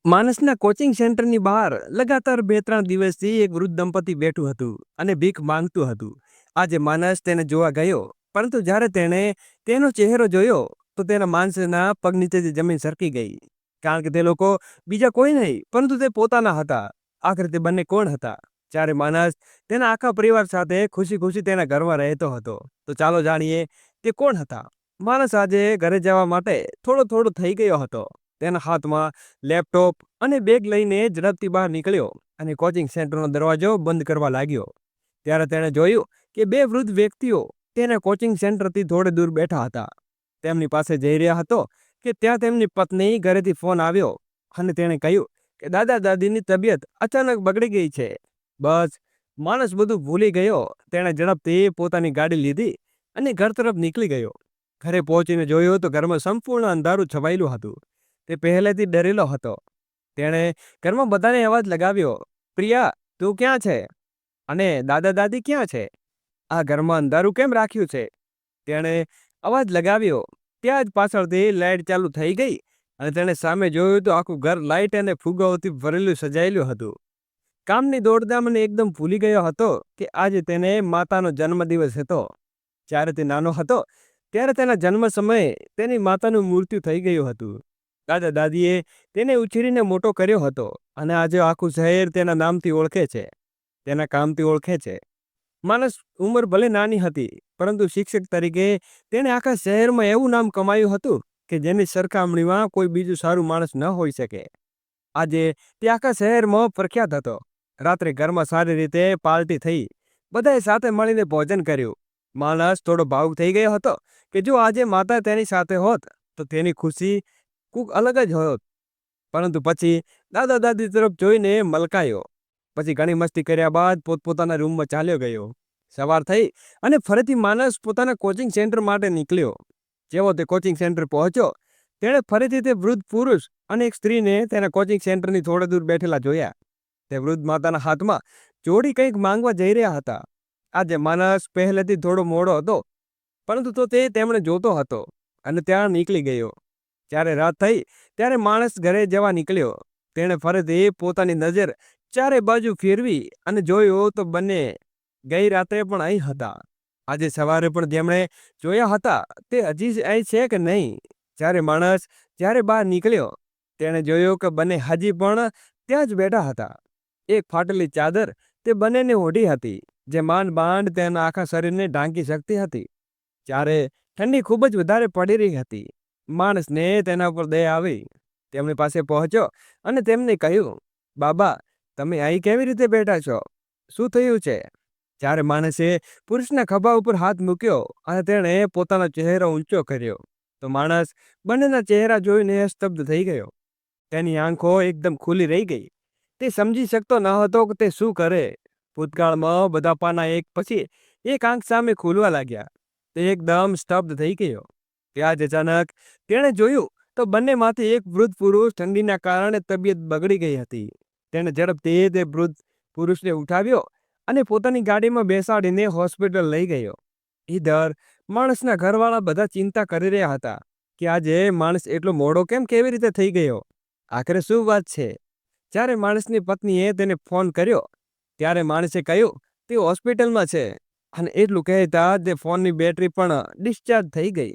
માનસના coaching સેન્ટરની બહાર લગાતાર 2-3 દિવસથી એક વૃદ્ધ દંપતી બેઠું હતું અને ભીખ માંગતું હતું. આજે માનસ તેને જોવા ગયો, પરંતુ જ્યારે તેણે તેનો ચહેરો જોયો તો તેના માણસના પગ નીચેથી જમીન સરકી ગઈ. કારણ કે તે લોકો બીજા કોઈ નહીં, પરંતુ તે પોતાના હતા. આખરે તે બંને કોણ હતા? જ્યારે માનસ તેના આખા પરિવાર સાથે ખુશી-ખુશી તેના ઘરમાં રહેતો હતો. તો ચાલો જાણીએ તે કોણ હતા. માનસ આજે ઘરે જવા માટે થોડો થઈ ગયો હતો. તેના હાથમાં લેપટોપ અને બેગ લઈને ઝડપથી બહાર નીકળ્યો અને કોચિંગ સેન્ટરનો દરવાજો બંધ કરવા લાગ્યો. ત્યારે તેણે જોયું કે બે વૃદ્ધ વ્યક્તિઓ તેના કોચિંગ સેન્ટરથી થોડે દૂર બેઠા હતા. તેમની પાસે જઈ રહ્યા હતો કે ત્યાં તેમની પત્ની ઘરેથી ફોન આવ્યો અને તેણે કહ્યું કે દાદા દાદીની તબિયત અચાનક બગડી ગઈ છે. બસ માણસ બધું ભૂલી ગયો. તેણે ઝડપથી પોતાની ગાડી લીધી અને ઘર તરફ નીકળી ગયો. ઘરે પહોંચીને જોયું તો ઘરમાં સંપૂર્ણ અંધારું છવાયેલું હતું. તે પહેલેથી ડરેલો હતો. તેણે ઘરમાં બધાને અવાજ લગાવ્યો, પ્રિયા, તું ક્યાં છે? અને દાદા દાદી ક્યાં છે? આ ઘરમાં અંધારું કેમ રાખ્યું છે? તેણે અવાજ લગાવ્યો. ત્યાં જ પાછળથી લાઇટ ચાલુ થઈ ગઈ અને તેણે સામે જોયું તો આખું ઘર લાઇટ અને ફુગ્ગાઓથી ભરેલું સજાયેલું હતું. કામની દોડધામ અને એકદમ ભૂલી ગયો હતો કે આજે તેને માતાનો જન્મદિવસ હતો. જ્યારે તે નાનો હતો ત્યારે તેના જન્મ સમયે તેની માતાનું મૃત્યુ થઈ ગયું હતું. દાદા દાદીએ તેને ઉછેરીને મોટો કર્યો હતો અને આજે આખું શહેર તેના નામથી ઓળખે છે, તેના કામથી ઓળખે છે. માણસ ઉંમર ભલે નાની હતી, પરંતુ શિક્ષક તરીકે તેણે આખા શહેરમાં એવું નામ કમાયું હતું કે જેની સરખામણીમાં કોઈ બીજું સારું માણસ ન હોઈ શકે. આજે તે આખા શહેરમાં પ્રખ્યાત હતો. રાત્રે ઘરમાં સારી રીતે પાર્ટી થઈ. બધાએ સાથે મળીને ભોજન કર્યું. માણસ થોડો ભાવુક થઈ ગયો હતો કે જો આજે માતા તેની સાથે હોત તો તેની ખુશી કુક અલગ જ હોત. પરંતુ પછી દાદા દાદી તરફ જોઈને મલકાયો. પછી ઘણી મસ્તી કર્યા બાદ પોતપોતાના રૂમમાં ચાલ્યો ગયો. સવાર થઈ અને ફરીથી માણસ પોતાના કોચિંગ સેન્ટર માટે નીકળ્યો. જેવો તે કોચિંગ સેન્ટર પહોંચ્યો, તેણે ફરીથી તે વૃદ્ધ પુરુષ અને એક સ્ત્રીને તેના કોચિંગ સેન્ટરની થોડે દૂર બેઠેલા જોયા. તે વૃદ્ધ માતાના હાથમાં જોડી કંઈક માંગવા જઈ રહ્યા હતા. આજે માણસ પહેલેથી થોડો મોડો હતો, પરંતુ તો તે તેમણે જોતો હતો અને ત્યાં નીકળી ગયો. જ્યારે રાત થઈ ત્યારે માણસ ઘરે જવા નીકળ્યો. તેણે ફરીથી પોતાની નજર ચારે બાજુ ફેરવી અને જોયું તો બંને ગઈ રાત્રે પણ અહીં હતા. આજે સવારે પણ જેમણે જોયા હતા તે હજી અહીં છે કે નહીં? જ્યારે બહાર નીકળ્યો તેણે જોયું કે બંને હજી પણ ત્યાં જ બેઠા હતા. એક ફાટેલી ચાદર તે બંનેને ઓઢી હતી, જે માંડ તેના આખા શરીરને ઢાંકી શકતી હતી. જ્યારે ઠંડી ખૂબ જ વધારે પડી રહી હતી. માણસને તેના પર દયા આવી. તેમની પાસે પહોંચ્યો અને તેમને કહ્યું, બાબા, તમે અહીં કેવી રીતે બેઠા છો? શું થયું છે? જ્યારે માણસે પુરુષના ખભા ઉપર હાથ મૂક્યો અને તેણે પોતાનો ચહેરો ઊંચો કર્યો તો માણસ બંનેના ચહેરા જોઈને સ્તબ્ધ થઈ ગયો. તેની આંખો એકદમ ખુલ્લી રહી ગઈ. તે સમજી શકતો ન હતો કે તે શું કરે. ભૂતકાળમાં બધા પાના એક પછી એક આંખ સામે ખુલવા લાગ્યા. તે એકદમ સ્તબ્ધ થઈ ગયો. ત્યાં જ અચાનક તેણે જોયું તો બંનેમાંથી એક વૃદ્ધ પુરુષ ઠંડીના કારણે તબિયત બગડી ગઈ હતી. તેણે ઝડપથી તે વૃદ્ધ પુરુષને ઉઠાવ્યો અને પોતાની ગાડીમાં બેસાડીને હોસ્પિટલ લઈ ગયો. ઈધર માણસના ઘરવાળા બધા ચિંતા કરી રહ્યા હતા કે આજે માણસ એટલો મોડો કેવી રીતે થઈ ગયો? આખરે શું વાત છે? જ્યારે માણસની પત્નીએ તેને ફોન કર્યો ત્યારે માણસે કહ્યું તે હોસ્પિટલમાં છે અને એટલું કહેતા તે ફોનની બેટરી પણ ડિસ્ચાર્જ થઈ ગઈ.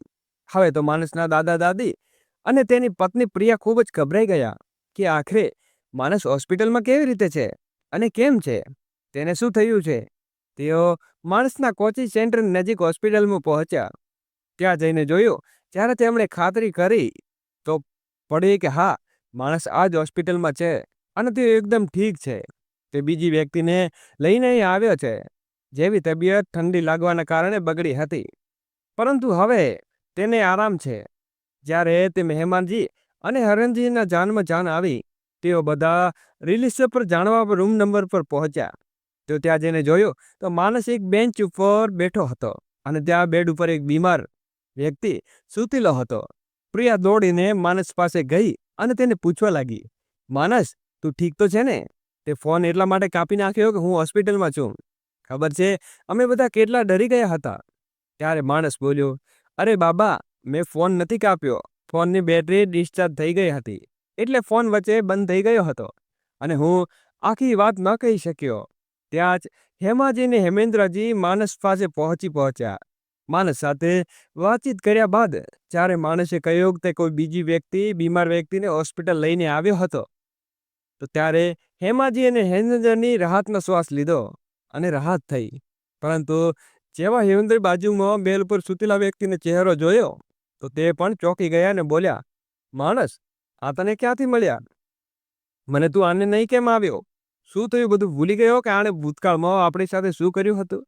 હવે તો માણસના દાદા દાદી અને તેની પત્ની પ્રિયા ખૂબ જ ગભરાઈ ગયા કે આખરે માણસ હોસ્પિટલમાં કેવી રીતે છે અને કેમ છે? તેને શું થયું છે? તેઓ માણસના કોચિંગ સેન્ટર નજીક હોસ્પિટલમાં પહોંચ્યા. ત્યાં જઈને જોયું. જ્યારે તેમણે ખાતરી કરી તો પડી કે હા, માણસ આ જ હોસ્પિટલમાં છે અને તે એકદમ ઠીક છે. તે બીજી વ્યક્તિને લઈને અહીં આવ્યો છે, જેવી તબિયત ઠંડી લાગવાના કારણે બગડી હતી, પરંતુ હવે તેને આરામ છે. જ્યારે તે મહેમાનજી અને હરણજીના જાનમાં જાન આવી, તેઓ બધા રિલીઝ પર જાણવા રૂમ નંબર પર પહોંચ્યા. તો ત્યાં જઈને જોયું તો માણસ એક બેન્ચ ઉપર બેઠો હતો અને ત્યાં બેડ ઉપર એક બીમાર વ્યક્તિ સૂતેલો હતો. પ્રિયા દોડીને માણસ પાસે ગઈ અને તેને પૂછવા લાગી, માણસ, તું ઠીક તો છે ને? તે ફોન એટલા માટે કાપી નાખ્યો કે હું હોસ્પિટલમાં છું. ખબર છે અમે બધા કેટલા ડરી ગયા હતા. ત્યારે માણસ બોલ્યો, અરે બાબા, મેં ફોન નથી કાપ્યો. ફોનની બેટરી ડિસ્ચાર્જ થઈ ગઈ હતી. એટલે ફોન વચ્ચે બંધ થઈ ગયો હતો અને હું આખી વાત ન કહી શક્યો. ત્યાં જ હેમાજી અને હેમેન્દ્રજી માનસ પાસે પહોંચ્યા. માનસ સાથે વાતચીત કર્યા બાદ જ્યારે માનસે કહ્યું કે તે કોઈ બીજી બીમાર વ્યક્તિને હોસ્પિટલ લઈને આવ્યો હતો, તો ત્યારે હેમાજી અને હેમેન્દ્રની રાહતનો શ્વાસ લીધો અને રાહત થઈ. પરંતુ જેવા હેમેન્દ્ર બાજુમાં બેલ પર સૂતેલા વ્યક્તિનો ચહેરો જોયો તો તે પણ ચોંકી ગયા અને બોલ્યા, માણસ, આ તને ક્યાંથી મળ્યા? મને તું આને નહીં કેમ આવ્યો? શું થયું? બધું ભૂલી ગયો કે આણે ભૂતકાળમાં આપણી સાથે શું કર્યું હતું?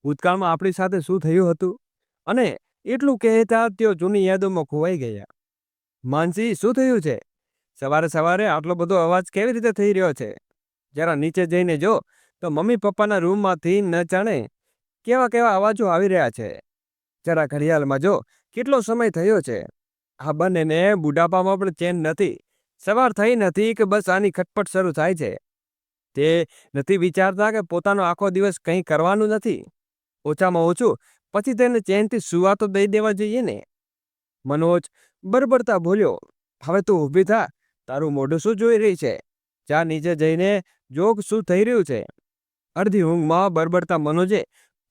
ભૂતકાળમાં આપણી સાથે શું થયું હતું? અને એટલું કહેતા તેઓ જૂની યાદોમાં ખોવાઈ ગયા. માનસી, શું થયું છે? સવારે સવારે આટલો બધો અવાજ કેવી રીતે થઈ રહ્યો છે? જરા નીચે જઈને જો તો મમ્મી પપ્પાના રૂમમાંથી ન જાણે કેવા કેવા અવાજો આવી રહ્યા છે. જરા ઘડિયાળમાં જો કેટલો સમય થયો છે. આ બંનેને બુઢાપામાં પણ ચેન નથી. સવાર થઈ નથી કે બસ આની ખટપટ શરૂ થાય છે. તે નથી વિચારતા કે પોતાનો આખો દિવસ કંઈ કરવાનું નથી. ઓછામાં ઓછું પછી તેને ચેનથી સુવા તો દઈ દેવા જોઈએ ને. મનોજ બરબરતા બોલ્યો, હવે તું ઊભી થા. તારું મોઢું શું જોઈ રહી છે? જા નીચે જઈને જો શું થઈ રહ્યું છે. અડધી ઊંઘમાં બરબરતા મનોજે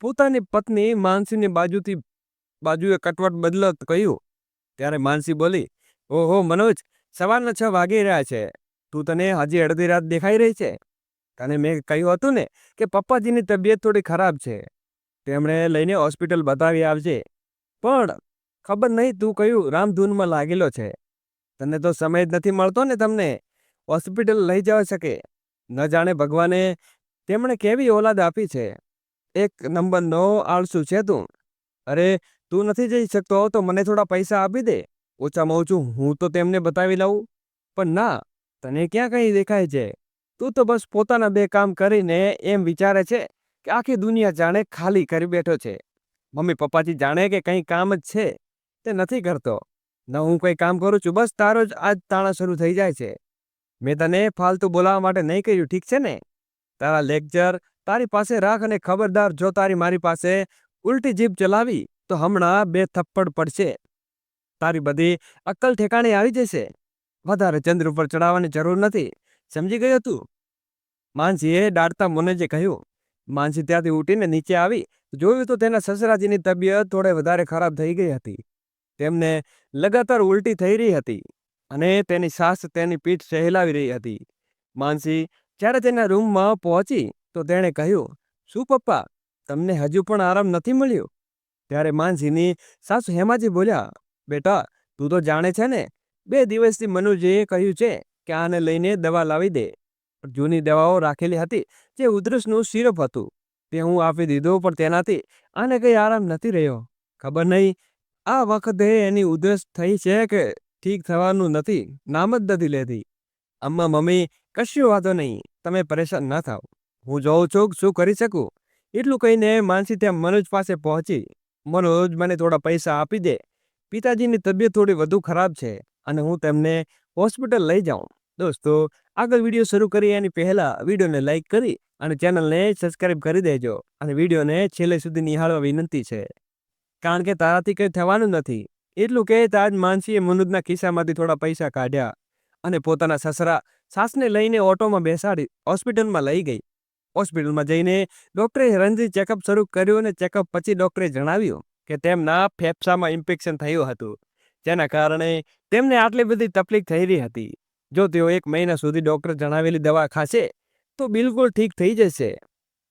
પોતાની પત્ની માનસીની બાજુએ કટવટ બદલત કહ્યું. ત્યારે માનસી બોલી, ઓહો મનોજ, સવારના 6 વાગી રહ્યા છે. તને હજી અડધી રાત દેખાઈ રહી છે? તને મેં કહ્યું હતું ને કે પપ્પાજીની તબિયત થોડી ખરાબ છે, તેમણે લઈને હોસ્પિટલ બતાવી આવજે. પણ ખબર નહીં તું કયું રામધૂનમાં લાગેલો છે. તને તો સમય જ નથી મળતો ને તમને હોસ્પિટલ લઈ જવા શકે. ન જાણે ભગવાને તેમણે કેવી ઓલાદ આપી છે. એક નંબરનો આળસુ છે તું. અરે, તું નથી જઈ શકતો તો મને થોડા પૈસા આપી દે. ઓછામાં ઓછું હું તો તેમને બતાવી લઉં. પણ ના, તને ક્યાં કંઈ દેખાય છે? તું તો બસ પોતાના 2 કામ કરીને એમ વિચારે છે કે આખી દુનિયા જાણે ખાલી કરી બેઠો છે. મમ્મી પપ્પાજી જાણે કે કંઈ કામ જ છે તે નથી કરતો. ન હું કંઈ કામ કરું છું, બસ તારો જ આજ તાણા શરૂ થઈ જાય છે. મેં તને ફાલતુ બોલાવવા માટે નહીં કહ્યું, ઠીક છે ને? તારા લેક્ચર તારી પાસે રાખ અને ખબરદાર જો મારી પાસે ઉલટી જીભ ચલાવી તો હમણાં 2 થપ્પડ પડશે. તારી બધી અક્કલ ઠેકાણે આવી જશે. વધારે ચંદ્ર ઉપર ચડાવવાની જરૂર નથી. સમજી ગયો તું? માનસીએ ડાળતા મનોજે કહ્યું. માનસી ત્યાંથી ઉઠીને નીચે આવી જોયું તો તેના સસરાજીની તબિયત થોડે વધારે ખરાબ થઈ ગઈ હતી. તેમને લગાતાર ઉલટી થઈ રહી હતી અને તેની સાસ તેની પીઠ સહેલાવી રહી હતી. માનસી જ્યારે તેના રૂમમાં પહોંચી તો તેણે કહ્યું, શું પપ્પા, તમને હજુ પણ આરામ નથી મળ્યો? ત્યારે માનસીની સાસુ હેમાજી બોલ્યા, બેટા, તું તો જાણે છે ને 2 દિવસથી મનુજે કહ્યું છે કે આને લઈને દવા લાવી દે. જૂની દવાઓ રાખેલી હતી, જે ઉધરસનું સિરપ હતું, તે હું આપી દીધું, પણ તેનાથી આને કંઈ આરામ નથી રહ્યો. ખબર નહીં આ વખતે એની ઉધરસ થઈ છે કે ઠીક થવાનું નથી, નામ જ નથી લેતી. અમ્મા, મમ્મી, કશું વાંધો નહીં, તમે પરેશાન ન થાવ. હું જોઉં છું શું કરી શકું. એટલું કહીને માનસી ત્યાં મનોજ પાસે પહોંચી. મનોજ, મને થોડા પૈસા આપી દે. પિતાજીની તબિયત થોડી વધુ ખરાબ છે અને હું તેમને હોસ્પિટલ લઈ જાઉં. દોસ્તો, આગળ વિડીયો શરૂ કરીએ એની પહેલાં વિડીયોને લાઇક કરી અને ચેનલને સબસ્ક્રાઈબ કરી દેજો અને વિડીયોને છેલ્લે સુધી નિહાળવા વિનંતી છે, કારણ કે તારાથી કંઈ થવાનું નથી. એટલું કહેતા જ માનસીએ મનોજના ખિસ્સામાંથી થોડા પૈસા કાઢ્યા અને પોતાના સાસને લઈને ઓટોમાં બેસાડી હોસ્પિટલમાં લઈ ગઈ. હોસ્પિટલમાં જઈને ડૉક્ટરે રણજી ચેકઅપ શરૂ કર્યું અને ચેકઅપ પછી ડૉક્ટરે જણાવ્યું કે તેમના ફેફસામાં ઇન્ફેક્શન થયું હતું, જેના કારણે તેમને આટલી બધી તકલીફ થઈ રહી હતી. જો તેઓ 1 મહિના સુધી ડૉક્ટર જણાવેલી દવા ખાશે તો બિલકુલ ઠીક થઈ જશે.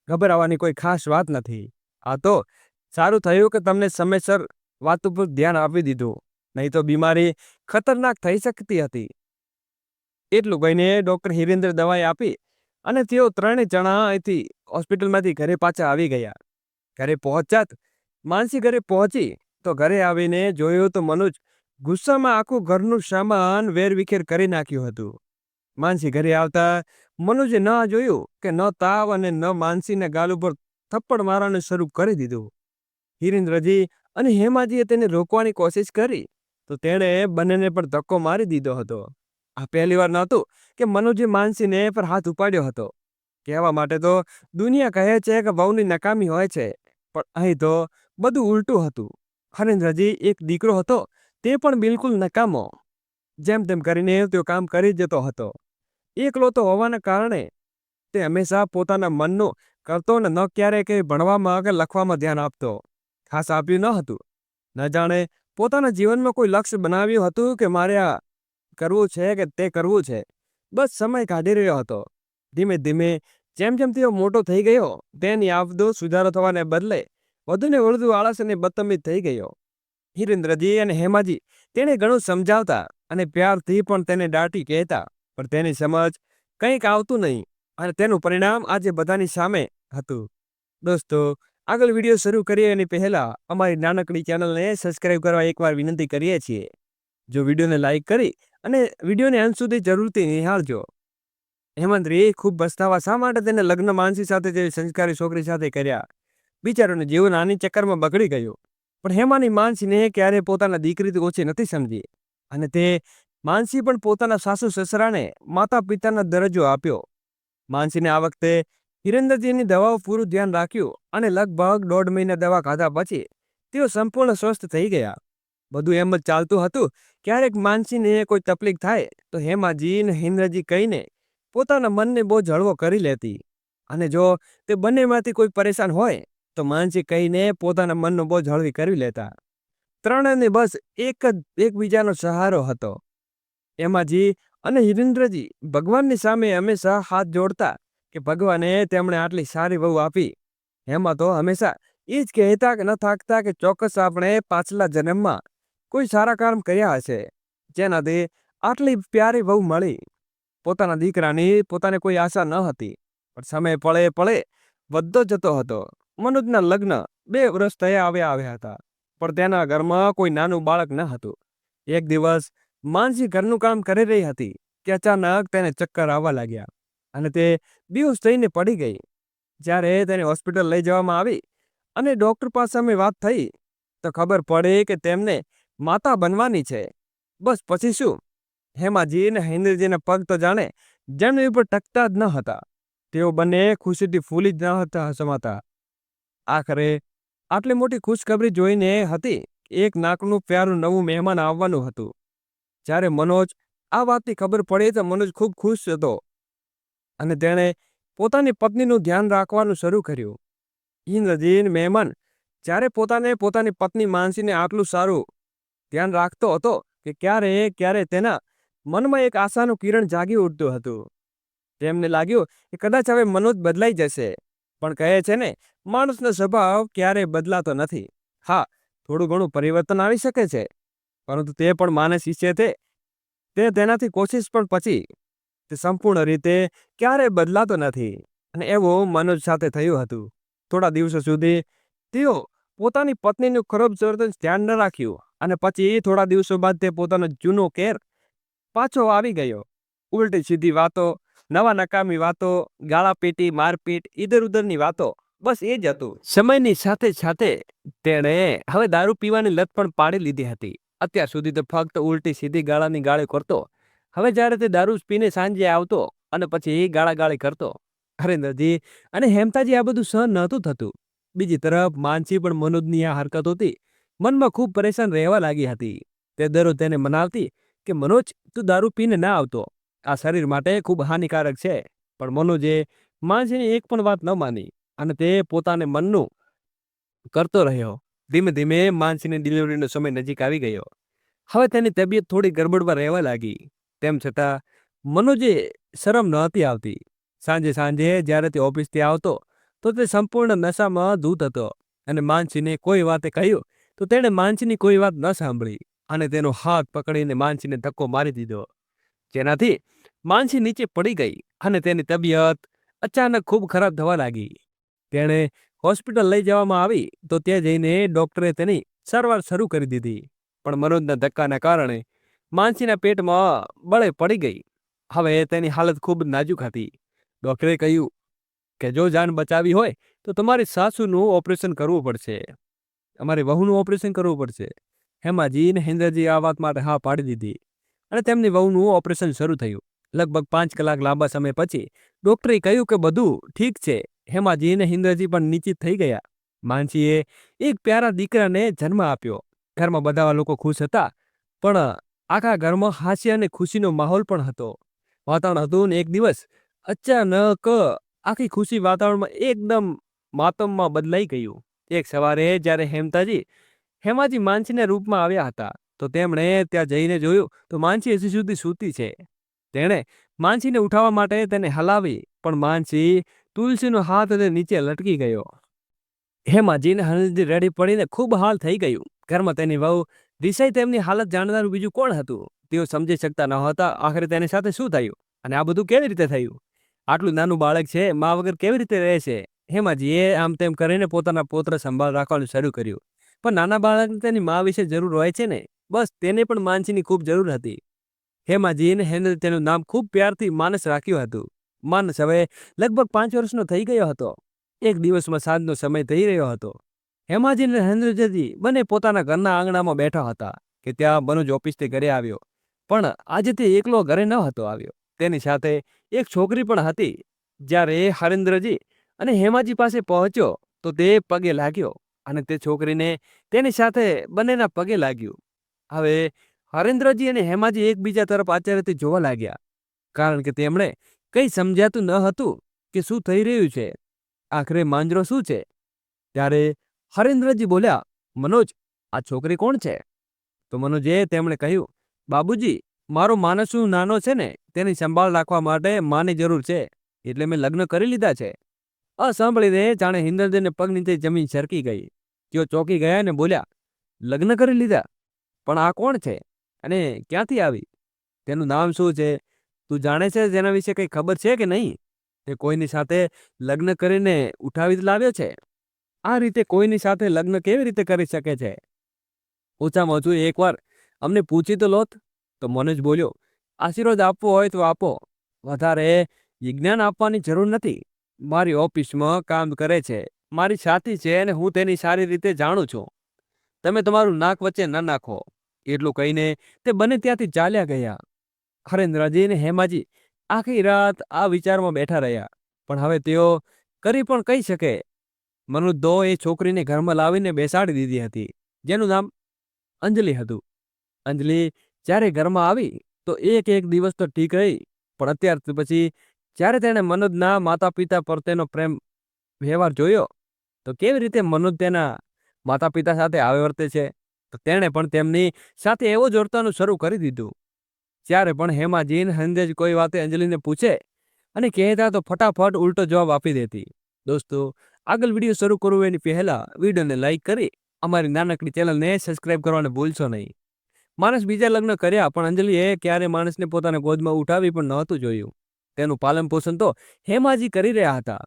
ગભરાવાની કોઈ ખાસ વાત નથી. આ તો સારું થયું કે તમને સમયસર વાત ઉપર ધ્યાન આપી દીધું, નહીં તો બીમારી ખતરનાક થઈ શકતી હતી. એટલું કહીને ડૉક્ટર હિરેન્દ્ર દવાઈ આપી અને તેઓ 3 જણા અહીંથી હોસ્પિટલમાંથી ઘરે પાછા આવી ગયા. ઘરે પહોંચ્યા માનસી ઘરે પહોંચી તો ઘરે આવીને જોયું તો મનોજ ગુસ્સામાં આખું ઘરનું સામાન વેરવિખેર કરી નાખ્યું હતું. માનસી ઘરે આવતા મનોજે ન જોયું કે ન તાવ અને ન માનસીના ગાલ ઉપર થપ્પડ મારવાનું શરૂ કરી દીધું. હિરેન્દ્રજી અને હેમાજીએ તેને રોકવાની કોશિશ કરી તો તેણે બંનેને પણ ધક્કો મારી દીધો હતો. આ પહેલીવાર નહોતું કે મનોજે માનસીને પર હાથ ઉપાડ્યો હતો. કહેવા માટે તો દુનિયા કહે છે કે વહુની નકામી હોય છે, પણ અહીં તો બધું ઉલટું હતું. હિરેન્દ્રજી એક દીકરો હતો તે પણ બિલકુલ નકામો. જેમ તેમ કરીને તે કામ કરી જતો હતો. એકલો તો હોવાના કારણે તે હંમેશા પોતાના મનનું કરતો ને ન ક્યારેય કંઈ ભણવામાં કે લખવામાં ધ્યાન આપતો. ખાસ આપ્યું ન હતું. ન જાણે પોતાના જીવનમાં કોઈ લક્ષ્ય બનાવ્યું હતું કે મારે આ કરવું છે કે તે કરવું છે. બસ સમય કાઢી રહ્યો હતો. ધીમે ધીમે જેમ જેમ તેઓ મોટો થઈ ગયો તેની આદતો સુધારો થવાને બદલે વધુને વધુ આળસ અને બદતમીજ થઈ ગયો. હિરેન્દ્રજી અને હેમાજી તેને ઘણું સમજાવતા અને પ્યારથી પણ તેને દાટી કહેતા, પણ તેની સમજ કંઈક આવતું નહીં અને તેનું પરિણામ આજે બધાની સામે હતું. દોસ્તો, આગળ વિડીયો શરૂ કરીએ એની પહેલાં અમારી નાનકડી ચેનલને સબસ્ક્રાઈબ કરવા એકવાર વિનંતી કરીએ છીએ. જો વિડીયોને લાઈક કરી અને વિડીયોને અંત સુધી જરૂરથી નિહાળજો. હેમંતજી ખૂબ પછતાવા શા માટે તેને લગ્ન માનસી સાથે જેવી સંસ્કારી છોકરી સાથે કર્યા. બિચારોને જીવન આની ચક્કરમાં બગડી ગયું. પણ હેમાની માનસીને ક્યારેય પોતાના દીકરીથી ઓછી નથી સમજી અને તે માનસી પણ પોતાના સાસુ સસરાને માતા પિતાના દરજ્જો આપ્યો. માનસીને આ વખતે હિરેન્દ્રજીની દવાઓ પૂરું ધ્યાન રાખ્યું અને લગભગ 1.5 મહિના દવા ખાધા પછી તેઓ સંપૂર્ણ સ્વસ્થ થઈ ગયા. બધું એમ જ ચાલતું હતું. ક્યારેક માનસીને કોઈ તકલીફ થાય તો હેમાજી અને હિરેન્દ્રજી કહીને પોતાના મનને બહુ હળવો કરી લેતી અને જો તે બંનેમાંથી કોઈ પરેશાન હોય તો માનસી કહીને પોતાના મનનો બોજ હળવી કરી લેતા. ત્રણેયને બસ એકબીજાનો સહારો હતો. હેમાજી અને હિરેન્દ્રજી ભગવાનની સામે હંમેશા હાથ જોડતા કે ભગવાને તેમણે આટલી સારી વહુ આપી. હેમા તો હંમેશા એ જ કહેતા કે ન થાકતા કે ચોક્કસ આપણે પાછલા જન્મમાં કોઈ સારા કામ કર્યા હશે જેનાથી આટલી પ્યારી વહુ મળી. પોતાના દીકરાની પોતાને કોઈ આશા ન હતી, પણ સમય પળે પળે વધતો જતો હતો. મનોજના લગ્ન 2 વર્ષ થયા આવ્યા હતા, પણ તેના ઘરમાં કોઈ નાનું બાળક ન હતું. એક દિવસ માનસી ઘરનું કામ કરી રહી હતી કે અચાનક તેને ચક્કર આવવા લાગ્યા અને તે બેહોશ થઈને પડી ગઈ. જ્યારે તેને હોસ્પિટલ લઈ જવામાં આવી અને ડૉક્ટર પાસે અમે વાત થઈ તો ખબર પડી કે તેમને માતા બનવાની છે. બસ પછી શું, હેમાજી અને હિરેન્દ્રજીના પગ તો જાણે જમીન ઉપર ટકતા જ ન હતા. તેઓ બંને ખુશીથી ફૂલી જ ન હતા સમાતા. આખરે આટલી મોટી ખુશખબરી જોઈને હતી એક નાકનું પ્યારું નવું મહેમાન આવવાનું હતું. જ્યારે મનોજ આ વાતની ખબર પડી તો મનોજ ખૂબ ખુશ હતો અને તેણે પોતાની પત્નીનું ધ્યાન રાખવાનું શરૂ કર્યું. હિરેન્દ્રજી મહેમાન જ્યારે પોતાની પત્ની માનસીને આટલું સારું ધ્યાન રાખતો હતો કે ક્યારે તેના મનમાં એક આશાનું કિરણ જાગી ઉઠતું હતું. તેમને લાગ્યું કે કદાચ હવે મનોજ બદલાઈ જશે, પણ કહે છે ને, માણસનો સ્વભાવ ક્યારેય બદલાતો નથી. હા, થોડું ઘણું પરિવર્તન આવી શકે છે, પરંતુ તે પણ માનસ ઈચ્છે તે તેનાથી કોશિશ પણ પછી તે સંપૂર્ણ રીતે ક્યારેય બદલાતો નથી. અને એવું મનોજ સાથે થયું હતું. થોડા દિવસો સુધી તેઓ પોતાની પત્નીનું ખરાબ વર્તન ધ્યાન ન રાખ્યું અને પછી થોડા દિવસો બાદ તે પોતાનો જૂનો કેર પાછો આવી ગયો. ઉલટી સીધી વાતો, નવા નકામી વાતો, ગાળાપીટી, મારપીટ, ઇધર ઉધરની વાતો, બસ એ જ હતું. સમયની સાથે સાથે તેણે હવે દારૂ પીવાની લત પણ પાડી લીધી હતી. અત્યાર સુધી તો ફક્ત ઉલટી સીધી ગાળાની ગાળી કરતો. હવે જ્યારે તે દારૂ પીને સાંજે આવતો અને પછી એ ગાળાગાળી કરતો. હિરેન્દ્રજી અને હેમતાજી આ બધું સહન નહોતું થતું. બીજી તરફ માનસી પણ મનોજની આ હરકતોથી મનમાં ખૂબ પરેશાન રહેવા લાગી હતી. તે દરરોજ તેને મનાવતી કે મનોજ, તું દારૂ પીને ના આવતો, આ શરીર માટે ખૂબ હાનિકારક છે. પણ મનોજે માનસીની એક પણ વાત ન માની અને તે પોતાને મનનું કરતો રહ્યો. ધીમે ધીમે માનસીની ડિલિવરીનો સમય નજીક આવી ગયો. હવે તેની તબિયત થોડી ગરબડમાં રહેવા લાગી. તેમ છતાં મનોજે શરમ નહોતી આવતી. સાંજે જ્યારે તે ઓફિસથી આવતો તો તે સંપૂર્ણ નશામાં ધૂત હતો અને માનસીને કોઈ વાતે કહ્યું તો તેણે માનસીની કોઈ વાત ન સાંભળી અને તેનો હાથ પકડીને માનસીને ધક્કો મારી દીધો, જેનાથી માનસી નીચે પડી ગઈ અને તેની તબિયત અચાનક ખૂબ ખરાબ થવા લાગી. તેણે હોસ્પિટલ લઈ જવામાં આવી તો ત્યાં જઈને ડૉક્ટરે તેની સારવાર શરૂ કરી દીધી. પણ મનોજના ધક્કાના કારણે માનસીના પેટમાં બળે પડી ગઈ. હવે તેની હાલત ખૂબ નાજુક હતી. ડૉક્ટરે કહ્યું કે જો જાન બચાવી હોય તો તમારી સાસુનું ઓપરેશન કરવું પડશે, અમારી વહુનું ઓપરેશન કરવું પડશે. હેમાજી અને હિરેન્દ્રજી આ વાત માટે હા પાડી દીધી અને તેમની વહુનું ઓપરેશન શરૂ થયું. લગભગ 5 કલાક લાંબા સમય પછી ડૉક્ટરે કહ્યું કે બધું ઠીક છે. હેમાજી અને હિરેન્દ્રજી પણ નિશ્ચિત થઈ ગયા. માનસીએ એક પ્યારા દીકરાને જન્મ આપ્યો. ઘરમાં બધા લોકો ખુશ હતા, પણ આખા ઘરમાં હાસ્ય અને ખુશીનો માહોલ પણ હતો. વાતાવરણ હતું ને એક દિવસ અચાનક આખી ખુશી વાતાવરણમાં એકદમ માતમમાં બદલાઈ ગયું. એક સવારે જ્યારે હેમાજી માનસીના રૂપમાં આવ્યા હતા, તો તેમણે ત્યાં જઈને જોયું તો માનસી હજી સુધી સૂતી છે. તેણે માનસીને ઉઠાવવા માટે તેને હલાવી, પણ માનસી તુલસીનો હાથ નીચે લટકી ગયો. હેમાજીને હળદી રેડી પડીને ખૂબ હાલ થઈ ગયું. ઘરમાં તેની વહુ દિશાઈ તેમની હાલત જાણનારું બીજું કોણ હતું? તેઓ સમજી શકતા ન હતા આખરે તેની સાથે શું થયું અને આ બધું કેવી રીતે થયું. આટલું નાનું બાળક છે, મા વગર કેવી રીતે રહે છે? હેમાજીએ આમ તેમ કરીને પોતાના પોત્ર સંભાળ રાખવાનું શરૂ કર્યું. પણ નાના બાળકને તેની મા વિશે જરૂર હોય છે ને, બસ તેને પણ માનસીની ખૂબ જરૂર હતી. હેમાજીને હેન્દ્ર તેનું નામ ખૂબ પ્યારથી માનસ રાખ્યું હતું. માનસ હવે લગભગ 5 વર્ષનો થઈ ગયો હતો. એક દિવસમાં સાંજનો સમય થઈ રહ્યો હતો. હેમાજી અને હેન્દ્રજી બંને પોતાના ઘરના આંગણામાં બેઠા હતા કે ત્યાં મનોજ ઓફિસથી ઘરે આવ્યો. પણ આજે તે એકલો ઘરે ન હતો આવ્યો. તેની સાથે એક છોકરી પણ હતી. જ્યારે હરેન્દ્રજી અને હેમાજી પાસે પહોંચ્યો તો તે પગે લાગ્યો અને તે છોકરીને તેની સાથે બંનેના પગે લાગ્યું. હવે હરેન્દ્રજી અને હેમાજી એકબીજા તરફ આશ્ચર્યથી જોવા લાગ્યા, કારણ કે તેમણે કંઈ સમજાતું ન હતું કે શું થઈ રહ્યું છે, આખરે માંજરો શું છે. ત્યારે હરેન્દ્રજી બોલ્યા, મનોજ, આ છોકરી કોણ છે? તો મનોજે તેમણે કહ્યું, બાબુજી, મારો માનસ નાનો છે ને, તેની સંભાળ રાખવા માટે માની જરૂર છે, એટલે મેં લગ્ન કરી લીધા છે. આ સાંભળીને જાણે હિન્દ્રજીને પગ નીચે જમીન સરકી ગઈ. તેઓ ચોંકી ગયા ને બોલ્યા, લગ્ન કરી લીધા? પણ આ કોણ છે અને ક્યાંથી આવી? તેનું નામ શું છે? તું જાણે છે તેના વિશે કંઈ ખબર છે કે નહીં? તે કોઈની સાથે લગ્ન કરીને ઉઠાવી લાવ્યો છે? આ રીતે કોઈની સાથે લગ્ન કેવી રીતે કરી શકે છે? ઓછામાં ઓછું એકવાર અમને પૂછી તો લોત. તો મનોજ બોલ્યો, આશીર્વાદ આપવો હોય તો આપો, વધારે વિજ્ઞાન આપવાની જરૂર નથી. મારી ઓફિસમાં કામ કરે છે, મારી સાથી છે અને હું તેની સારી રીતે જાણું છું. તમે તમારું નાક વચ્ચે ન નાખો. એટલું કહીને તે બંને ત્યાંથી ચાલ્યા ગયા. હરેન્દ્રજી અને હેમાજી આખી રાત આ વિચારમાં બેઠા રહ્યા, પણ હવે તેઓ કરી પણ કહી શકે. મનોજ એ છોકરીને ઘરમાં લાવીને બેસાડી દીધી હતી, જેનું નામ અંજલિ હતું. અંજલિ જ્યારે ઘરમાં આવી તો એક દિવસ તો ઠીક રહી, પણ અત્યાર પછી જ્યારે તેણે મનોજના માતા પિતા પર તેનો પ્રેમ વ્યવહાર જોયો તો કેવી રીતે મનોજ તેના માતા પિતા સાથે આવે વર્તે છે, તો તેણે પણ તેમની સાથે એવો જ વર્તવાનું શરૂ કરી દીધું. જ્યારે પણ હેમાજી અને હંદેજ કોઈ વાતે અંજલિને પૂછે અને કહેતા તો ફટાફટ ઉલટો જવાબ આપી દેતી. દોસ્તો, આગળ વિડીયો શરૂ કરવું એની પહેલા વિડીયોને લાઈક કરી અમારી નાનકડી ચેનલને સબસ્ક્રાઇબ કરવાને ભૂલશો નહીં. માણસ બીજા લગ્ન કર્યા, પણ અંજલિએ ક્યારે માણસને પોતાના ગોદમાં ઉઠાવી પણ નહોતું જોયું. તેનું પાલન પોષણ તો હેમાજી કરી રહ્યા હતા.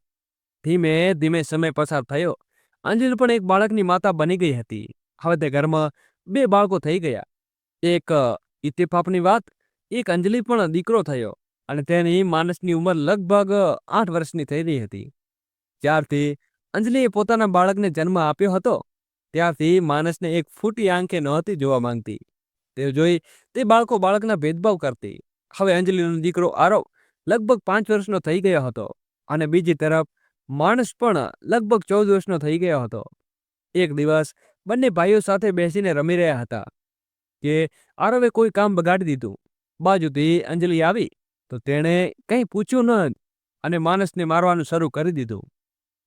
ધીમે ધીમે સમય પસાર થયો. અંજલિ પણ એક બાળકની માતા બની ગઈ હતી. હવે તે ઘરમાં 2 બાળકો થઈ ગયા. એક ઇત્તેફાકની વાત, એક અંજલિ પણ દીકરો થયો અને તેની માનસની ઉંમર લગભગ 8 વર્ષની થઈ રહી હતી. જ્યારથી અંજલિએ પોતાના બાળકને જન્મ આપ્યો હતો ત્યારથી માનસને એક ફૂટી આંખે નહોતી જોવા માંગતી. તે જોઈ તે બાળકના ભેદભાવ કરતી. હવે અંજલિનો દીકરો આરવ લગભગ 5 વર્ષનો થઈ ગયો હતો અને બીજી તરફ માનસ પણ લગભગ 14 વર્ષનો થઈ ગયો હતો. એક દિવસ બંને ભાઈઓ સાથે બેસીને રમી રહ્યા હતા કે આરવે કોઈ કામ બગાડી દીધું. બાજુથી અંજલિ આવી તો તેણે કંઈ પૂછ્યું ન અને માનસને મારવાનું શરૂ કરી દીધું.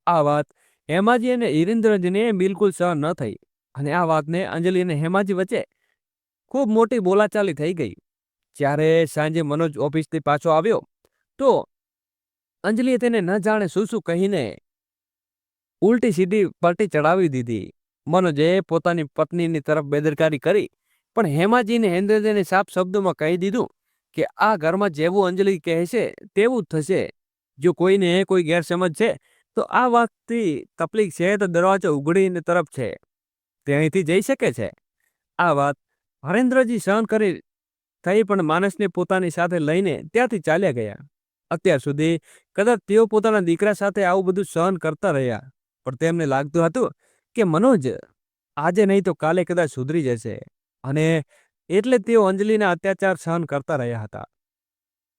આ વાત હેમાજી અને હિરેન્દ્રજીને બિલકુલ સહન ન થઈ અને આ વાતને અંજલિ અને હેમાજી વચ્ચે ખૂબ મોટી બોલાચાલી થઈ ગઈ. જ્યારે સાંજે મનોજ ઓફિસથી પાછો આવ્યો તો અંજલિએ તેને ન જાણે શું કહીને ઉલટી સીધી પલટી ચડાવી દીધી. મનોજે પોતાની પત્નીની તરફ બેદરકારી કરી, પણ હેમાજીને હેન્દ્રજીને સાફ શબ્દોમાં કહી દીધું કે આ ઘરમાં જેવું અંજલિ કહેશે તેવું જ થશે. જો કોઈને કોઈ ગેરસમજ છે તો આ વાતથી તકલીફ છે તો દરવાજો ઉઘડીને તરફ છે, તે અહીંથી જઈ શકે છે. આ વાત હરેન્દ્રજી સહન કરી થઈ, પણ માનસને પોતાની સાથે લઈને ત્યાંથી ચાલ્યા ગયા. અત્યાર સુધી કદાચ તેઓ પોતાના દીકરા સાથે આવું બધું સહન કરતા રહ્યા, પણ તેમને લાગતું હતું કે મનોજ આજે નહીં તો કાલે કદાચ સુધરી જશે, અને એટલે તેઓ અંજલિના અત્યાચાર સહન કરતા રહ્યા હતા.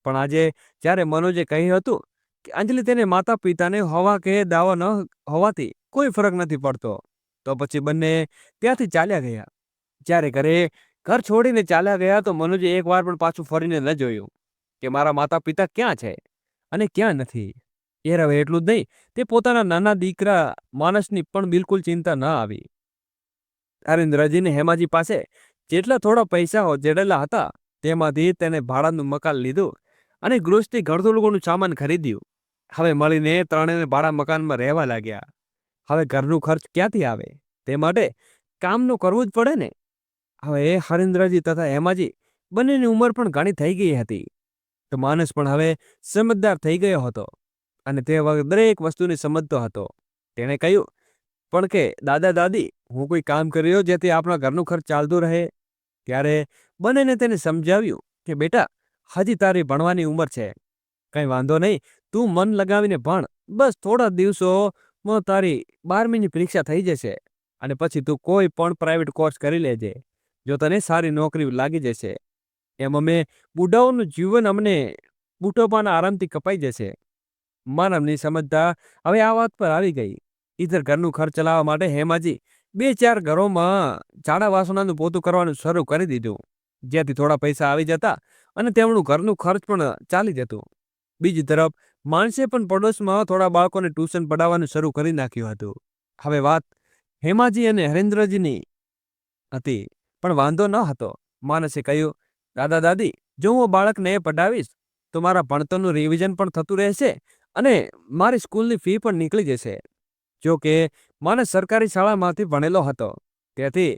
પણ આજે જ્યારે મનોજે કહ્યું હતું કે અંજલિ તેને માતા પિતાને હોવા કે દાવા ન હોવાથી કોઈ ફરક નથી પડતો, તો પછી બંને ત્યાંથી ચાલ્યા ગયા. જ્યારે ઘરે ઘર છોડીને ચાલ્યા ગયા તો મનુજે એકવાર પણ પાછું ફરીને ન જોયું કે મારા માતા પિતા ક્યાં છે અને ક્યાં નથી. એ હવે એટલું જ નહીં, તે પોતાના નાના દીકરા માનસની પણ બિલકુલ ચિંતા ન આવી. હરીન્દ્રજીને હેમાજી પાસે જેટલા થોડા પૈસાઓ જેડેલા હતા તેમાંથી તેને ભાડાનું મકાન લીધું અને ગૃહસ્થી ઘરધોલું સામાન ખરીદ્યું. હવે મળીને ત્રણેયને ભાડા મકાનમાં રહેવા લાગ્યા. હવે ઘરનું ખર્ચ ક્યાંથી આવે? તે માટે કામનું કરવું જ પડે ને. હવે હરીન્દ્રજી તથા હેમાજી બંનેની ઉંમર પણ ઘણી થઈ ગઈ હતી. તો માનસ પણ હવે સમજદાર થઈ ગયો હતો અને તે દરેક વસ્તુને સમજતો હતો. તેણે કહ્યું પણ કે દાદા દાદી, હું કોઈ કામ કરી રહ્યો જેથી આપણા ઘરનું ખર્ચ ચાલતું રહે. ત્યારે બંનેને તેને સમજાવ્યું કે બેટા, હજી તારી ભણવાની ઉંમર છે, કંઈ વાંધો નહીં, તું મન લગાવીને ભણ. બસ થોડા દિવસોમાં તારી 12મીની પરીક્ષા થઈ જશે અને પછી તું કોઈ પણ પ્રાઇવેટ કોર્સ કરી લેજે. જો તને સારી નોકરી લાગી જશે. એમ અમે બુઢાઓનું જીવન અમને બુઢોપાના આરામથી કપાઈ જશે. માનવની સમજતા હવે આ વાત પર આવી ગઈ. ઈધર ઘરનું ખર્ચ ચલાવવા માટે હેમાજી 2-4 ઘરોમાં ઝાડા વાસણાનું પોતું કરવાનું શરૂ કરી દીધું, જ્યાંથી થોડા પૈસા આવી જતા અને તેમનું ઘરનું ખર્ચ પણ ચાલી જતું. બીજી તરફ માણસે પણ પડોશમાં થોડા બાળકોને ટ્યુશન પઢાવવાનું શરૂ કરી નાખ્યું હતું. હવે વાત હેમાજી અને હરેન્દ્રજીની હતી, પણ વાંધો ન હતો. માનસે કહ્યું, દાદા દાદી, જો હું બાળકને પઢાવીશ તો મારા ભણતરનું રિવિઝન પણ થતું રહેશે અને મારી સ્કૂલની ફી પણ નીકળી જશે. જો કે માનસ સરકારી શાળામાંથી ભણેલો હતો, તેથી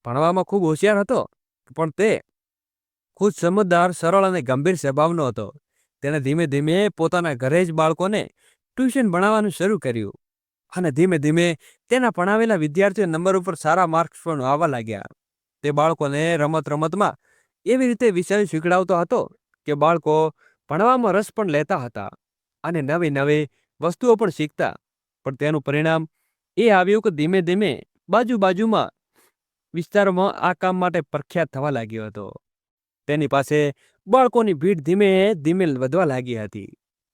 ભણવામાં ખૂબ હોશિયાર હતો, પણ તે ખુદ સમજદાર, સરળ અને ગંભીર સ્વભાવનો હતો. તેણે ધીમે ધીમે પોતાના ઘરે જ બાળકોને ટ્યુશન ભણાવવાનું શરૂ કર્યું અને ધીમે ધીમે તેના ભણાવેલા વિદ્યાર્થીઓ નંબર ઉપર સારા માર્ક્સ પણ આવવા લાગ્યા. તે બાળકોને રમત રમતમાં એવી રીતે વિષય શીખડાવતો હતો કે બાળકો ભણવામાં રસ પણ લેતા હતા અને નવી નવી વસ્તુઓ પણ શીખતા. પણ તેનું પરિણામ એ આવ્યું કે ધીમે ધીમે બાજુબાજુમાં વિસ્તારોમાં આ કામ માટે પ્રખ્યાત થવા લાગ્યો હતો. તેની પાસે બાળકોની ભીડ ધીમે ધીમે વધવા લાગી હતી.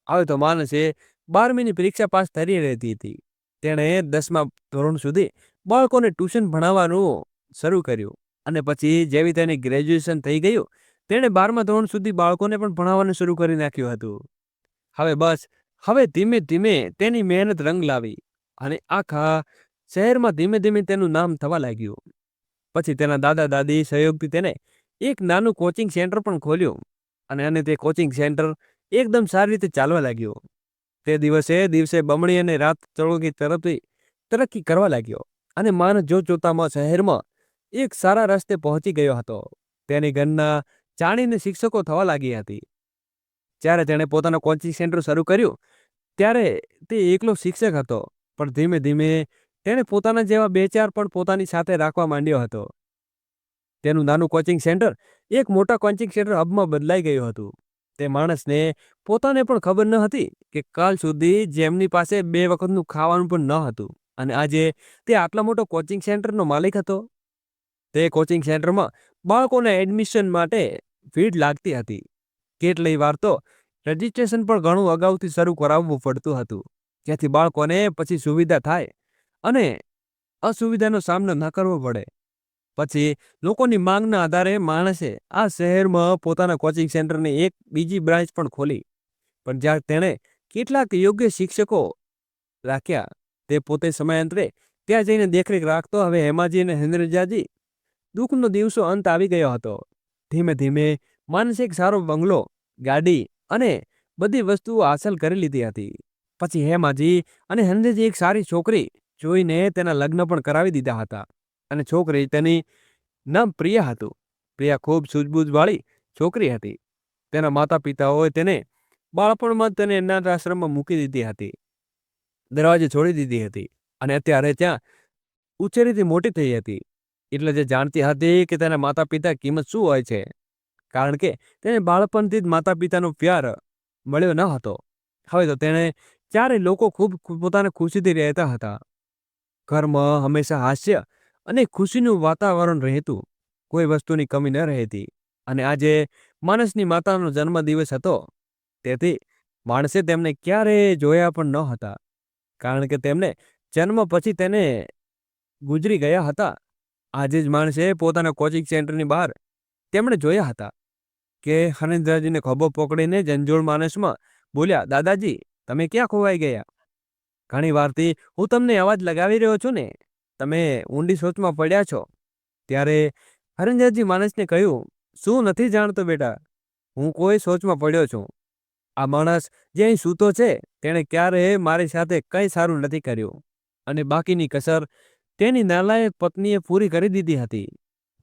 હવે તો માનસે 12મીની પરીક્ષા પાસ થઈ રહેતી હતી. તેણે 10મા ધોરણ સુધી બાળકોને ટ્યુશન ભણાવવાનું શરૂ કર્યું અને પછી જેવી તેની ગ્રેજ્યુએશન થઈ ગયું, તેણે 12મા ધોરણ સુધી બાળકોને પણ ભણાવવાનું શરૂ કરી નાખ્યું હતું. હવે ધીમે ધીમે તેની મહેનત રંગ લાવી અને આખા શહેરમાં ધીમે ધીમે તેનું નામ થવા લાગ્યું. પછી તેના દાદા દાદી સહયોગથી તેને એક નાનું કોચિંગ સેન્ટર પણ ખોલ્યું અને તે કોચિંગ સેન્ટર એકદમ સારી રીતે ચાલવા લાગ્યું. તે દિવસે બમણી અને રાત ચળવળી તરફથી તરક્કી કરવા લાગ્યો અને માનસ જોતજોતામાં શહેરમાં એક સારા રસ્તે પહોંચી ગયો હતો. તેની ઘરના જાણીને શિક્ષકો થવા લાગી હતી. જ્યારે તેણે પોતાનું કોચિંગ સેન્ટર શરૂ કર્યું ત્યારે તે એકલો શિક્ષક હતો, પણ ધીમે ધીમે તેણે પોતાના જેવા 2-4 પણ પોતાની સાથે રાખવા માંડ્યો હતો. તેનું નાનું કોચિંગ સેન્ટર એક મોટા કોચિંગ સેન્ટર હબમાં બદલાઈ ગયું હતું. તે માણસને પોતાને પણ ખબર ન હતી કે કાલ સુધી જેમની પાસે 2 વખતનું ખાવાનું પણ ન હતું અને આજે તે આટલા મોટો કોચિંગ સેન્ટરનો માલિક હતો. તે કોચિંગ સેન્ટરમાં બાળકોને એડમિશન માટે ભીડ લાગતી હતી. કેટલી વાર તો રજિસ્ટ્રેશન પણ ઘણું અગાઉથી શરૂ કરાવવું પડતું હતું, જેથી બાળકોને પછી સુવિધા થાય અને અસુવિધાનો સામનો ન કરવો પડે. પછી લોકોની માંગના આધારે માણસે આ શહેરમાં પોતાના કોચિંગ સેન્ટરની એક બીજી બ્રાન્ચ પણ ખોલી. પણ જ્યારે તેણે કેટલાક યોગ્ય શિક્ષકો રાખ્યા, તે પોતે સમયાંતરે ત્યાં જઈને દેખરેખ રાખતો. હવે હેમાજી અને હરેન્દ્રજી દુઃખનો દિવસો અંત આવી ગયો હતો. ધીમે ધીમે માનસે એક સારો બંગલો, ગાડી અને બધી વસ્તુઓ હાંસલ કરી લીધી હતી. પછી હેમાજી અને હરેન્દ્રજી એક સારી છોકરી જોઈને તેના લગ્ન પણ કરાવી દીધા હતા અને છોકરી તેની નામ પ્રિયા હતું. પ્રિયા ખૂબ સૂઝબૂછવાળી છોકરી હતી. તેના માતા પિતાઓએ તેને બાળપણમાં તેને અનાથ આશ્રમમાં મૂકી દીધી હતી, દરવાજે છોડી દીધી હતી અને અત્યારે ત્યાં ઉછેરીથી મોટી થઈ હતી. એટલે જે જાણતી હતી કે તેના માતા પિતા કિંમત શું હોય છે, કારણ કે તેને બાળપણથી જ માતા પિતાનો પ્યાર મળ્યો ન હતો. હવે તો તેને ચારે લોકો ખૂબ પોતાને ખુશીથી રહેતા હતા. ઘરમાં હંમેશા હાસ્ય અને ખુશીનું વાતાવરણ રહેતું, કોઈ વસ્તુની કમી ન રહેતી. અને આજે માણસની માતાનો જન્મદિવસ હતો, તેથી માણસે તેમને ક્યારેય જોયા પણ ન હતા, કારણ કે તેમને જન્મ પછી તેને ગુજરી ગયા હતા. આજે જ માણસે પોતાના કોચિંગ સેન્ટરની બહાર તેમણે જોયા હતા કે હરેન્દ્રજીને ખભો પકડીને જંજોળ માણસમાં બોલ્યા, દાદાજી તમે ક્યાં ખોવાઈ ગયા? ઘણી વારથી હું તમને અવાજ લગાવી રહ્યો છું ને, તમે ઊંડી સોચમાં પડ્યા છો. ત્યારે હરેન્દ્રજી માણસને કહ્યું, શું નથી જાણતો બેટા, હું કોઈ સોચમાં પડ્યો છું. આ માણસ જે અહીં સૂતો છે તેણે ક્યારેય મારી સાથે કંઈ સારું નથી કર્યું અને બાકીની કસર તેની નાલાયક પત્નીએ પૂરી કરી દીધી હતી.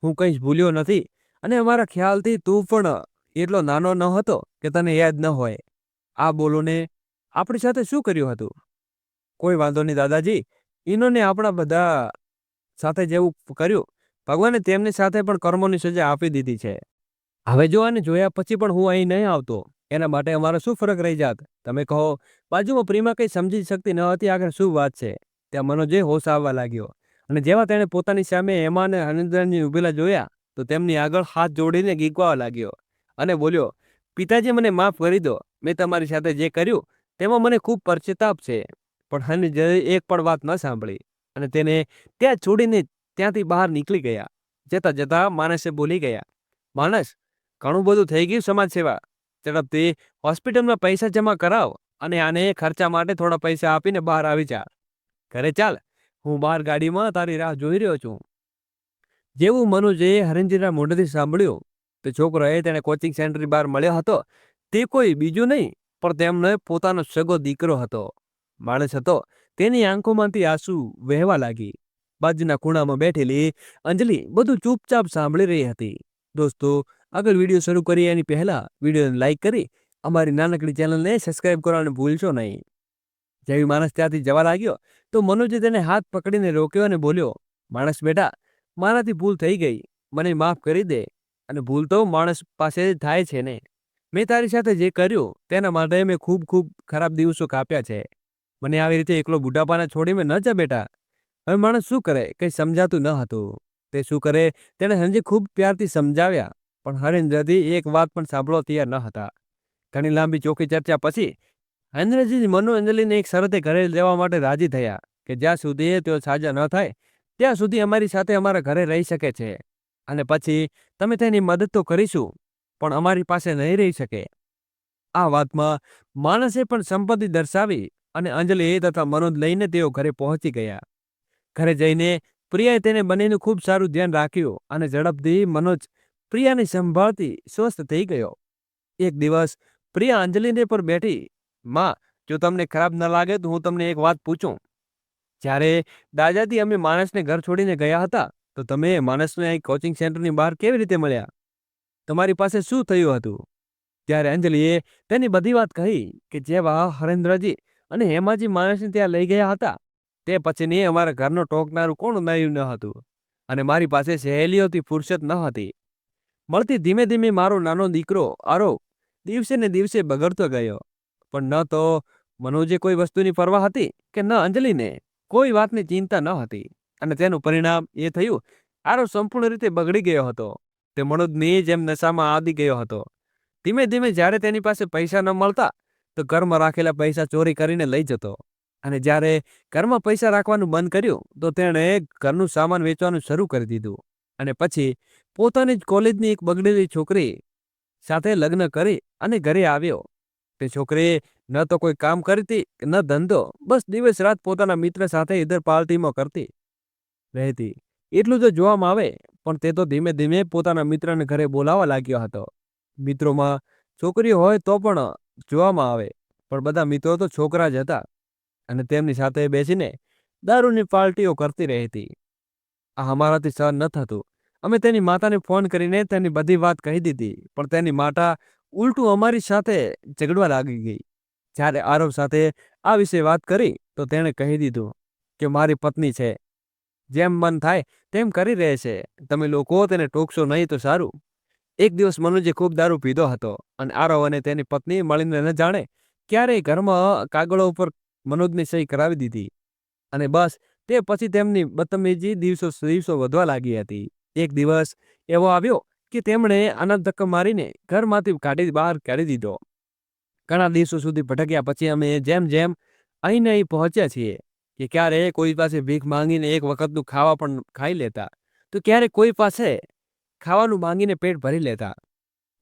હું કંઈ જ ભૂલ્યો નથી અને અમારા ખ્યાલથી તું પણ એટલો નાનો ન હતો કે તને યાદ ન હોય. આ બોલોને આપણી સાથે શું કર્યું હતું? કોઈ વાંધો નહીં દાદાજી, ઇનોને આપણા બધા સાથે જેવું કર્યું ભગવાને તેમની સાથે પણ કર્મોની સજા આપી દીધી છે. હવે જો આને જોયા પછી પણ હું અહીં નહીં આવતો એના માટે અમારો શું ફરક રહી જાત? તમે કહો. બાજુમાં પ્રીમા કંઈ સમજી શકતી ન હતી આગળ શું વાત છે. ત્યાં મનોજે હોશ આવવા લાગ્યો અને જેવા તેણે પોતાની સામે હેમા અને હરેન્દ્રજી ઉભેલા જોયા તો તેમની આગળ હાથ જોડીને ગીગવા લાગ્યો અને બોલ્યો, પિતાજી મને માફ કરી દો, મેં તમારી સાથે જે કર્યું તેમાં મને ખૂબ પશ્ચાતાપ છે. પણ હરેન્દ્રજીએ એક પણ વાત ન સાંભળી અને તેને ત્યાં છોડીને ત્યાંથી બહાર નીકળી ગયા. જતા જતા માણસે બોલી ગયા, માણસ ઘણું બધું થઈ ગયું સમાજ સેવા, ઝડપથી હોસ્પિટલમાં પૈસા જમા કરાવ અને આને ખર્ચા માટે થોડા પૈસા આપીને બહાર આવી જા. ઘરે ચાલ, હું બહાર ગાડીમાં તારી રાહ જોઈ રહ્યો છું. જેવું મનોજે હરેન્દ્રના મોઢેથી સાંભળ્યું તો છોકરોએ તેને કોચિંગ સેન્ટરની બહાર મળ્યો હતો તે કોઈ બીજું નહીં પણ તેમને પોતાનો સગો દીકરો હતો. માણસ હતો તેની આંખોમાંથી આંસુ વહેવા લાગી. બાજુના ખૂણામાં બેઠેલી અંજલિ બધું ચૂપચાપ સાંભળી રહી હતી. દોસ્તો, આગળ વિડીયો શરૂ કરીએ એની પહેલાં વિડીયોને લાઇક કરી અમારી નાનકડી ચેનલને સબસ્ક્રાઈબ કરવાનું ભૂલશો નહીં. જેવી માણસ ત્યાંથી જવા લાગ્યો તો મનોજે તેને હાથ પકડીને રોક્યો અને બોલ્યો, માણસ બેટા, મારાથી ભૂલ થઈ ગઈ, મને માફ કરી દે. અને ભૂલ તો માણસ પાસે થાય છે ને. મેં તારી સાથે જે કર્યું તેના માટે મેં ખૂબ ખૂબ ખરાબ દિવસો કાપ્યા છે. મને આવી રીતે એકલો બુઢાપાને છોડીને ન જા બેટા. હવે માણસ શું કરે કંઈ સમજાતું ન હતું. તે શું કરે તેણે હંજી ખૂબ પ્યારથી સમજાવ્યા પણ હરેન્દ્રજી એક વાત પણ સાંભળવા તૈયાર ન હતા. ઘણી લાંબી ચોખ્ખી ચર્ચા પછી હરેન્દ્રજી મનો અંજલિને એક શરતે ઘરે જવા માટે રાજી થયા કે જ્યાં સુધી તેઓ સાજા ન થાય ત્યાં સુધી અમારી સાથે અમારા ઘરે રહી શકે છે અને પછી તમે તેની મદદ તો કરીશું પણ અમારી પાસે નહીં રહી શકે. આ વાતમાં માણસે પણ સંપત્તિ દર્શાવી અને અંજલિ તથા મનોજ લઈને તેઓ ઘરે પહોંચી ગયા. ઘરે જઈને પ્રિયાએ તેને બંનેનું ખૂબ સારું ધ્યાન રાખ્યું અને ઝડપથી મનોજ પ્રિયાને સંભાળતી સ્વસ્થ થઈ ગયો. એક દિવસ પ્રિયા અંજલિને પર બેઠી, માં, જો તમને ખરાબ ન લાગે તો હું તમને એક વાત પૂછું. જ્યારે દાદાજી અમે માણસને ઘર છોડીને ગયા હતા તો તમે માણસને અહીં કોચિંગ સેન્ટરની બહાર કેવી રીતે મળ્યા? તમારી પાસે શું થયું હતું? ત્યારે અંજલિએ તેની બધી વાત કહી કે જેવા હરેન્દ્રજી અને હેમાજી માણસને ત્યાં લઈ ગયા હતા તે પછીની અમારા ઘરનો ટોકનારું કોણ નયું ન હતું અને મારી પાસે સહેલીઓથી ફુરસત ન હતી. મળતી ધીમે ધીમે મારો નાનો દીકરો આરો દિવસે ને દિવસે બગડતો ગયો. પણ ન તો મનોજે કોઈ વસ્તુની પરવા હતી કે ન અંજલિને કોઈ વાતની ચિંતા ન હતી અને તેનું પરિણામ એ થયું આરો સંપૂર્ણ રીતે બગડી ગયો હતો. તે મનોજની જેમ નશામાં આવી ગયો હતો. ધીમે ધીમે જ્યારે તેની પાસે પૈસા ન મળતા તો ઘરમાં રાખેલા પૈસા ચોરી કરીને લઈ જતો અને જ્યારે ઘરમાં પૈસા રાખવાનું બંધ કર્યું તો તેણે ઘરનું સામાન વેચવાનું શરૂ કરી દીધું અને પછી પોતાની જ કોલેજની એક બગડેલી છોકરી સાથે લગ્ન કરી અને ઘરે આવ્યો. તે છોકરી ન તો કોઈ કામ કરતી ન ધંધો, બસ દિવસ રાત પોતાના મિત્ર સાથે ઇધર પાર્ટીમાં કરતી રહેતી. એટલું તો જોવામાં આવે પણ તે તો ધીમે ધીમે પોતાના મિત્રને ઘરે બોલાવવા લાગ્યો હતો. મિત્રોમાં છોકરીઓ હોય તો પણ જોવામાં આવે પણ બધા મિત્રો તો છોકરા જ હતા અને તેમની સાથે બેસીને દારૂની પાર્ટીઓ કરતી રહેતી. આ અમારાથી સહન ન થતું. અમે તેની માતાને ફોન કરીને તેની બધી વાત કહી દીધી પણ તેની માતા ઉલટું અમારી સાથે ઝઘડવા લાગી ગઈ. જ્યારે આરવ સાથે આ વિશે વાત કરી તો તેણે કહી દીધું કે મારી પત્ની છે, જેમ મન થાય તેમ કરી રહે છે, તમે લોકો તેને ટોકશો નહીં તો સારું. એક દિવસ મનોજે ખૂબ દારૂ પીધો હતો અને આરવ અને તેની પત્ની મળીને ન જાણે ક્યારેય ઘરમાં કાગળો ઉપર મનોજની સહી કરાવી દીધી અને બસ તે પછી તેમની બદતમીજી દિવસો વધવા લાગી હતી. એક દિવસ એવો આવ્યો કે તેમણે આના ધક્કા મારીને ઘરમાંથી બહાર કાઢી દીધો. ઘણા દિવસો સુધી ભટક્યા પછી અમે જેમ જેમ અહીં પહોંચ્યા છીએ કે ક્યારે કોઈ પાસે ભીખ માંગીને એક વખતનું ખાવા પણ ખાઈ લેતા તો ક્યારેક કોઈ પાસે ખાવાનું માંગીને પેટ ભરી લેતા.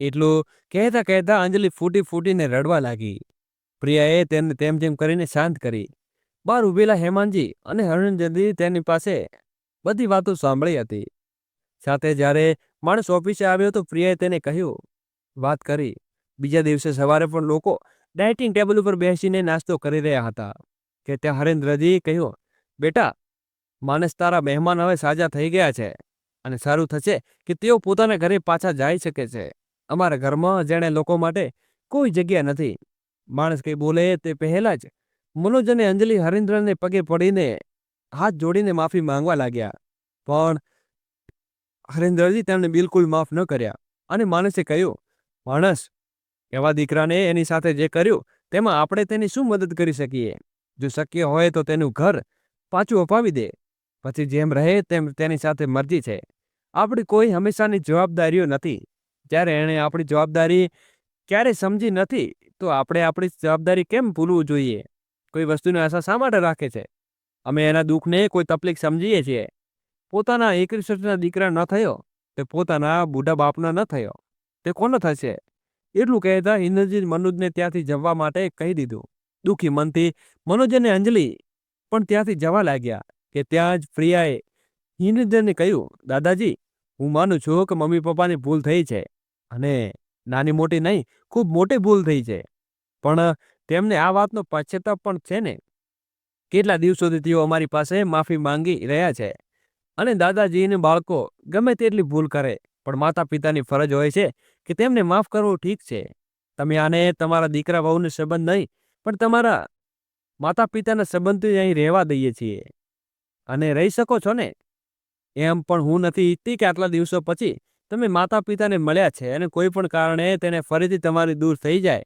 એટલું કહેતા કહેતા અંજલિ ફૂટી ફૂટીને રડવા લાગી. પ્રિયાએ તેને તેમ તેમ કરીને શાંત કરી. બહાર ઉભેલા હેમાંજી અને હરણજદી તેની પાસે બધી વાતો સાંભળી હતી. સાથે જ્યારે માણસ ઓફિસે આવ્યો તો પ્રિયાએ તેને કહ્યું, વાત કરી. બીજા દિવસે સવારે પણ લોકો ડાઇનિંગ ટેબલ ઉપર બેસીને નાસ્તો કરી રહ્યા હતા કે ત્યાં હરેન્દ્રજી કહ્યું, બેટા, માણસ તારા મહેમાન હવે સાજા થઈ ગયા છે અને સારું થશે કે તેઓ પોતાના ઘરે પાછા જઈ શકે છે. અમારા ઘરમાં જેણે લોકો માટે કોઈ જગ્યા નથી. માણસ કંઈ બોલે તે પહેલા જ મનોજ અને અંજલિ હરેન્દ્રને પગે પડીને હાથ જોડીને માફી માંગવા લાગ્યા. પણ હરેન્દ્રજી તેમને બિલકુલ માફ ન કર્યા અને માણસે કહ્યું, માણસ, એવા દીકરાને એની સાથે જે કર્યું તેમાં આપણે તેની શું મદદ કરી શકીએ? જો શક્ય હોય તો તેનું ઘર પાછું અપાવી દે. પછી જેમ રહે તેમ તેની સાથે મરજી છે. આપણી કોઈ હંમેશાની જવાબદારીઓ નથી. જ્યારે એણે આપણી જવાબદારી ક્યારેય સમજી નથી તો આપણે આપણી જવાબદારી કેમ ભૂલવું જોઈએ? કોઈ વસ્તુની આશા શા માટે રાખે છે? અમે એના દુઃખને કોઈ તકલીફ સમજીએ છીએ. પોતાના 21 વર્ષના દીકરા ન થયો તે પોતાના બુઢા બાપના ન થયો તે કોનો થશે? એટલું કહેતા ઇન્દ્રજીત મનોજને ત્યાંથી જવા માટે કહી દીધું. દુઃખી મનથી મનોજ અને અંજલિ પણ ત્યાંથી જવા લાગ્યા કે ત્યાં જ પ્રિયાએ ઇન્દ્રજીતને કહ્યું, દાદાજી, હું માનું છું કે મમ્મી પપ્પાની ભૂલ થઈ છે અને નાની મોટી નહીં, ખૂબ મોટી ભૂલ થઈ છે. પણ તેમને આ વાતનો પશ્ચાતાપ પણ છે ને. કેટલા દિવસોથી તેઓ અમારી પાસે માફી માંગી રહ્યા છે અને દાદાજીને બાળકો ગમે તેટલી ભૂલ કરે પણ માતા પિતાની ફરજ હોય છે કે તેમને માફ કરવું. ઠીક છે, તમે આને તમારા દીકરા વહુનો સંબંધ નહીં પણ તમારા માતા પિતાના સંબંધથી અહીં રહેવા દઈએ છીએ અને રહી શકો છો ને. એમ પણ હું નથી ઈચ્છતી કે આટલા દિવસો પછી તમે માતા પિતાને મળ્યા છે અને કોઈ પણ કારણે તેને ફરીથી તમારી દૂર થઈ જાય.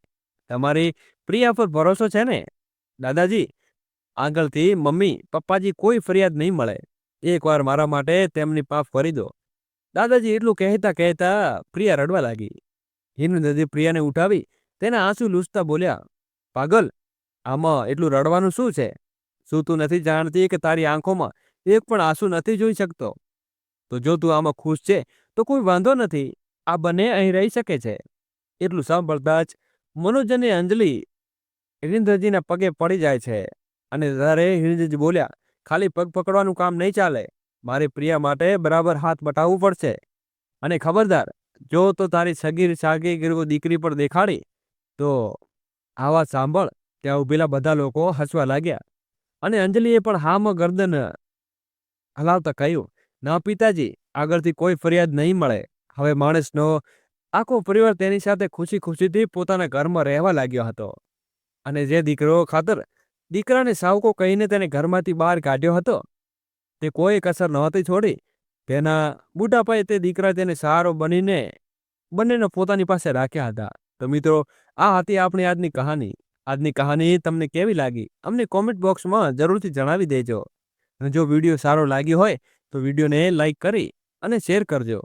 તમારી પ્રિયા પર ભરોસો છે ને? દાદાજી, આગળથી મમ્મી પપ્પાજી કોઈ ફરિયાદ નહીં મળે. એકવાર મારા માટે તેમની માફ કરી દો. દાદાજી એટલું કહેતા કહેતા પ્રિયા રડવા લાગી. હિન્દજી પ્રિયાને ઉઠાવી તેના આંસુ લૂછતા બોલ્યા, પાગલ, આમાં એટલું રડવાનું શું છે? શું તું નથી જાણતી કે તારી આંખોમાં એક પણ આંસુ નથી જોઈ શકતો? તો જો તું આમાં ખુશ છે તો કોઈ વાંધો નથી, આ બંને અહીં રહી શકે છે. એટલું સાંભળતા જ મનોજ અને અંજલિ હિરેન્દ્રજીના પગે પડી જાય છે અને ત્યારે હિરેન્દ્રજી બોલ્યા, ખાલી પગ પકડવાનું કામ નહીં ચાલે. મારી પ્રિયા માટે બરાબર હાથ બટાવવું પડશે. અને ખબરદાર, જો તો તારી સગીર સાગી દીકરી પર દેખાડી તો આ વાત સાંભળ. ત્યાં ઉભેલા બધા લોકો હસવા લાગ્યા અને અંજલિએ પણ હામાં ગરદન હલાવતા કહ્યું, ના પિતાજી, આગળથી કોઈ ફરિયાદ નહીં મળે. હવે માણસનો આખો પરિવાર તેની સાથે ખુશી ખુશીથી પોતાના ઘરમાં રહેવા લાગ્યો હતો અને જે દીકરો ખાતર દીકરાને સાવકો કહીને તેને ઘરમાંથી બહાર કાઢ્યો હતો તે કોઈ કસર નહોતી છોડી. તેના બુઢાપાએ તે દીકરા તેને સહારો બનીને બંનેને પોતાની પાસે રાખ્યા હતા. તો મિત્રો, આ હતી આપણી આજની કહાની. આજની કહાની તમને કેવી લાગી અમને કોમેન્ટ બોક્સમાં જરૂરથી જણાવી દેજો. અને જો વિડીયો સારો લાગ્યો હોય તો વિડીયોને લાઈક કરી અને શેર કરજો.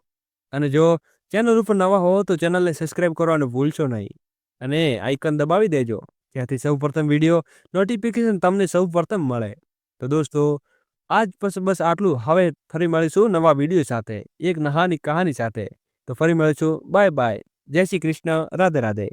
અને જો ચેનલ ઉપર નવા હો તો ચેનલને સબસ્ક્રાઈબ કરવાનું ભૂલશો નહીં અને આઇકન દબાવી દેજો, ત્યાંથી સૌપ્રથમ વિડીયો નોટિફિકેશન તમને સૌપ્રથમ મળે. તો દોસ્તો, આજ બસ આટલું. હવે ફરી મળીશું નવા વિડીયો સાથે, એક નહાની કહાની સાથે. તો ફરી મળીશું. Bye bye. જય શ્રી કૃષ્ણ. રાધે રાધે.